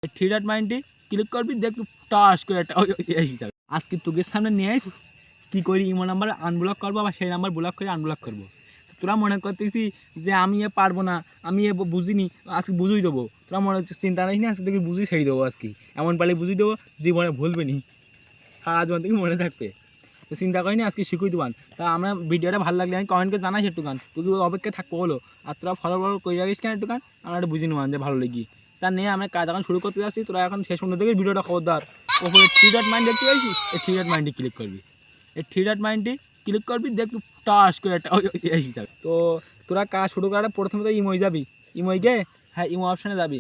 Three dot মাইনটি click করবি, দেখবি টাস করে একটা এসে যাবে। আজকে তোকে সামনে নিয়ে আস কী করি ইমো নাম্বার আনব্লক করবো, আবার সেই নাম্বার ব্লক করে আনব্লক করবো। তোরা মনে করতেছি যে আমি এ পারবো না, আমি এ বুঝিনি, আজকে বুঝিয়ে দেবো। তোরা মনে হচ্ছে চিন্তা নিস না, আজকে তোকে বুঝিয়ে ছেড়ে দেবো। আজকে এমন পালে বুঝিয়ে দেবো জীবনে ভুলবে নি, সারা জীবন থেকে মনে থাকবে। তো চিন্তা করিনি, আজকে শিখিয়ে দেবান। তা আমরা ভিডিওটা ভালো লাগলে আমি কমেন্টকে জানাই একটুখান, তোকে অপেক্ষা থাকবো হলো। আর তোরা ফলো করে রাখিস কেন একটুখান, আমরা একটা বুঝে নেবান যে ভালো লেগে। তা নিয়ে আমরা কাজ এখন শুরু করতে যাচ্ছি। তোরা এখন শেষ পর্যন্ত থেকে ভিডিওটা খবরদার ওপরে থ্রি ডট মাইন্ড দেখতে পাইছি, এই থ্রি ডট মাইন্ডে ক্লিক করবি। এই থ্রি ডট মাইন্ডটি ক্লিক করবি, দেখবি টাস করে একটা এসে যাবে। তো তোরা কাজ শুরু করাটা প্রথমে তো ইমোয় যাবি, ইমোয় গিয়ে হ্যাঁ ইমো অপশানে যাবি।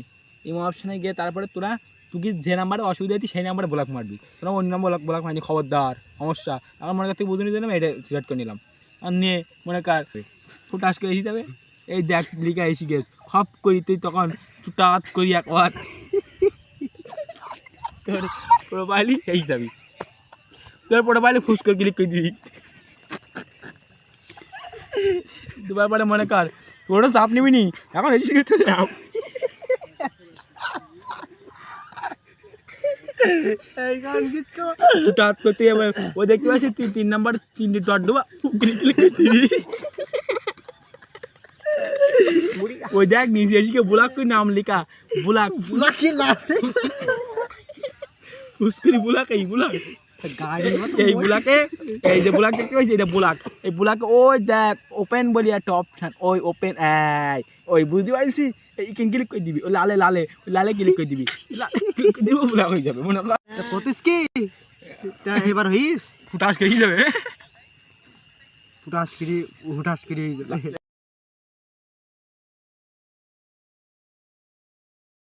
ইমো অপশানে গিয়ে তারপরে তোরা তুই যে নাম্বারে অসুবিধা হয়েছি সেই নাম্বারে ব্লক মারবি। তোরা অন্য নাম্বার ব্লক মারবি, খবরদার সমস্যা। এখন মনে কর তুই বুঝে নিতে আমি এটা সিলেক্ট করে নিলাম, আর নিয়ে মনে কর ফুটাস করে এসে যাবে। এই দেখ লিখা এসে গেছ খপ করি, তুই তখন চুটাত করি একবার তোর প্রোফাইলই এসে যাবি। তোর প্রোফাইলে ফুস করে ক্লিক করে দিবি। দুবার পরে মনে কর ওটা চাপ নিবি নি, এখন এসে গেছে যাও। করতে যাবে ও দেখতে পাচ্ছি তুই 3 নাম্বার 3টে ডট দেবা, ওই দেখ নিচে এসে ব্লক করে নাম লেখা, ব্লক ব্লক কি লাভ উস্কুরি ব্লক, এই ব্লক এই ব্লকে, এই যে ব্লক দেখতে পাচ্ছি এটা ব্লক। এই ব্লকে ওই দেখ ওপেন বলি একটা অপশান, ওই ওপেন ওই বুঝতে পারছি। এই ক্লিক করে দিবি, ওই লালে লালে ওই লালে ক্লিক করে দিবি, ক্লিক করে দিব ব্লক হয়ে যাবে। মনে কর কতিস কি এবার হইস ফুটাস খেয়ে যাবে, ফুটাস করি হুটাস করি হয়ে যাবে।